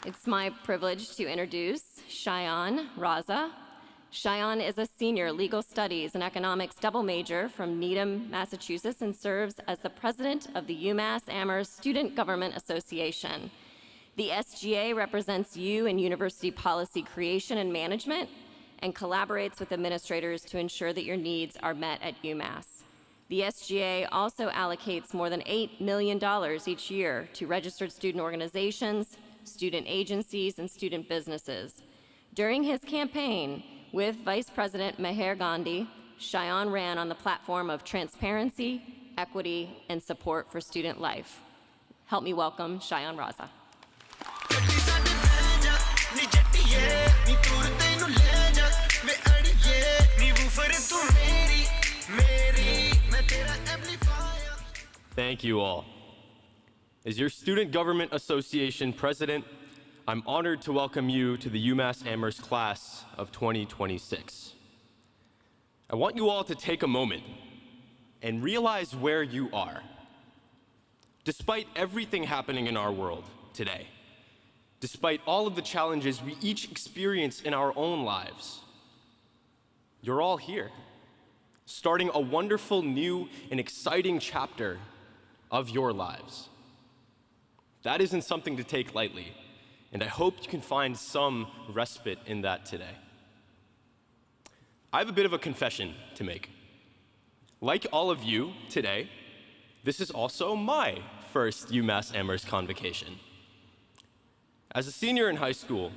It's my privilege to introduce Shayan Raza. Shayan is a senior legal studies and economics double major from Needham, Massachusetts, and serves as the president of the UMass Amherst Student Government Association. The SGA represents you in university policy creation and management and collaborates with administrators to ensure that your needs are met at UMass. The SGA also allocates more than $8 million each year to registered student organizations, student agencies, and student businesses. During his campaign with Vice President Meher Gandhi, Shayan ran on the platform of transparency, equity, and support for student life. Help me welcome Shayan Raza. Thank you all. As your Student Government Association president, I'm honored to welcome you to the UMass Amherst class of 2026. I want you all to take a moment and realize where you are. Despite everything happening in our world today, despite all of the challenges we each experience in our own lives, you're all here, starting a wonderful, new, and exciting chapter of your lives. That isn't something to take lightly, and I hope you can find some respite in that today. I have a bit of a confession to make. Like all of you today, this is also my first UMass Amherst Convocation. As a senior in high school,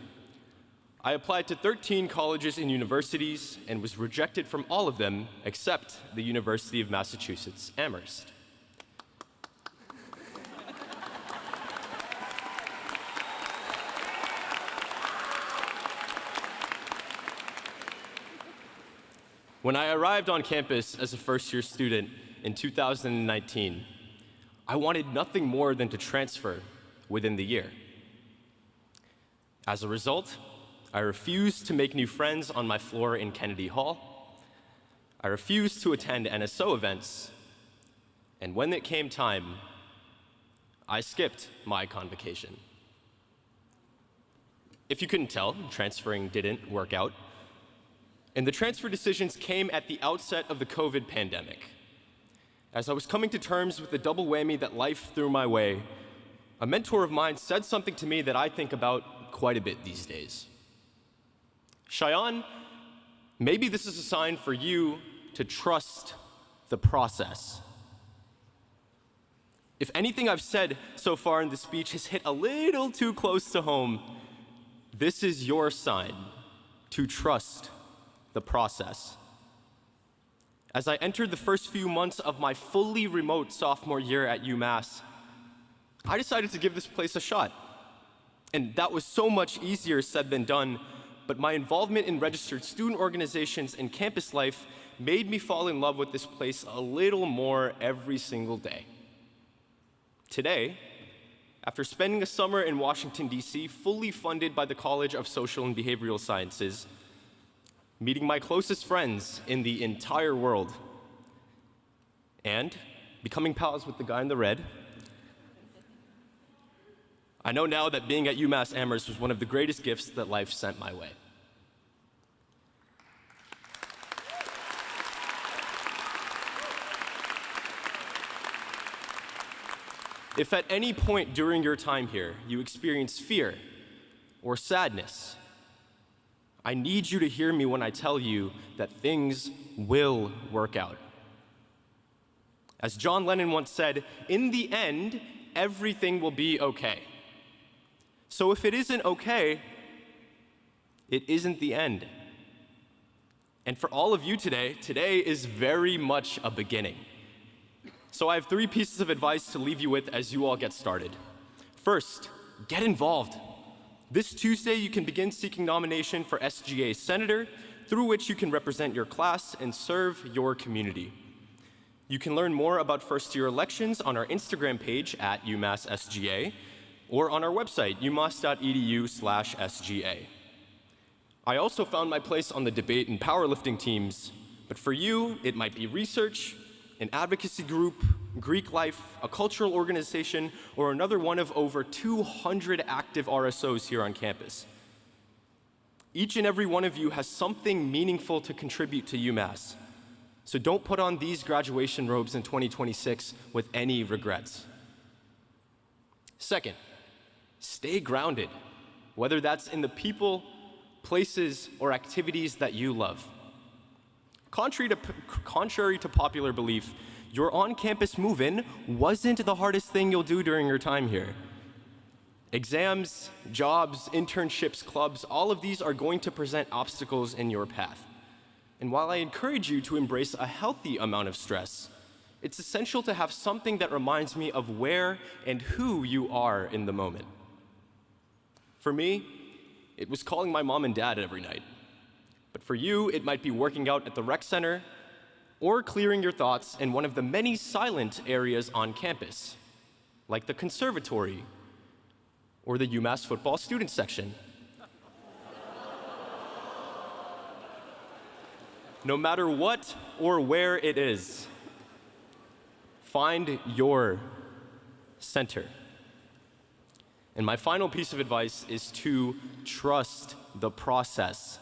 I applied to 13 colleges and universities and was rejected from all of them except the University of Massachusetts Amherst. When I arrived on campus as a first-year student in 2019, I wanted nothing more than to transfer within the year. As a result, I refused to make new friends on my floor in Kennedy Hall. I refused to attend NSO events, and when it came time, I skipped my convocation. If you couldn't tell, transferring didn't work out. And the transfer decisions came at the outset of the COVID pandemic. As I was coming to terms with the double whammy that life threw my way, a mentor of mine said something to me that I think about quite a bit these days. Shayan, maybe this is a sign for you to trust the process. If anything I've said so far in this speech has hit a little too close to home, this is your sign to trust the process. As I entered the first few months of my fully remote sophomore year at UMass, I decided to give this place a shot. And that was so much easier said than done, but my involvement in registered student organizations and campus life made me fall in love with this place a little more every single day. Today, after spending a summer in Washington, D.C., fully funded by the College of Social and Behavioral Sciences, meeting my closest friends in the entire world, and becoming pals with the guy in the red, I know now that being at UMass Amherst was one of the greatest gifts that life sent my way. If at any point during your time here you experience fear or sadness, I need you to hear me when I tell you that things will work out. As John Lennon once said, in the end, everything will be okay. So if it isn't okay, it isn't the end. And for all of you today, today is very much a beginning. So I have 3 pieces of advice to leave you with as you all get started. First, get involved. This Tuesday, you can begin seeking nomination for SGA Senator, through which you can represent your class and serve your community. You can learn more about first-year elections on our Instagram page at UMass SGA or on our website, umass.edu/SGA. I also found my place on the debate and powerlifting teams, but for you, it might be research, an advocacy group, Greek life, a cultural organization, or another one of over 200 active RSOs here on campus. Each and every one of you has something meaningful to contribute to UMass. So don't put on these graduation robes in 2026 with any regrets. Second, stay grounded, whether that's in the people, places, or activities that you love. Contrary to popular belief, your on-campus move-in wasn't the hardest thing you'll do during your time here. Exams, jobs, internships, clubs, all of these are going to present obstacles in your path. And while I encourage you to embrace a healthy amount of stress, it's essential to have something that reminds me of where and who you are in the moment. For me, it was calling my mom and dad every night. But for you, it might be working out at the rec center or clearing your thoughts in one of the many silent areas on campus, like the conservatory or the UMass football student section. No matter what or where it is, find your center. And my final piece of advice is to trust the process.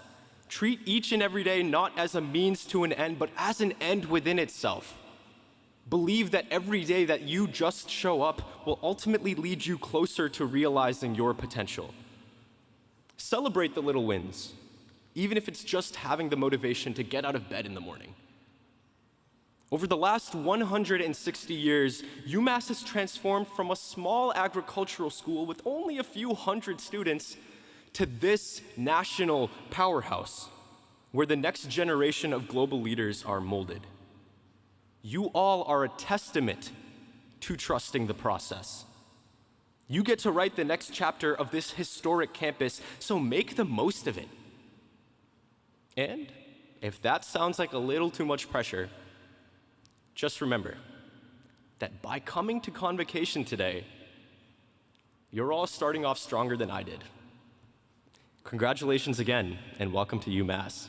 Treat each and every day not as a means to an end, but as an end within itself. Believe that every day that you just show up will ultimately lead you closer to realizing your potential. Celebrate the little wins, even if it's just having the motivation to get out of bed in the morning. Over the last 160 years, UMass has transformed from a small agricultural school with only a few hundred students to this national powerhouse, where the next generation of global leaders are molded. You all are a testament to trusting the process. You get to write the next chapter of this historic campus, so make the most of it. And if that sounds like a little too much pressure, just remember that by coming to Convocation today, you're all starting off stronger than I did. Congratulations again, and welcome to UMass.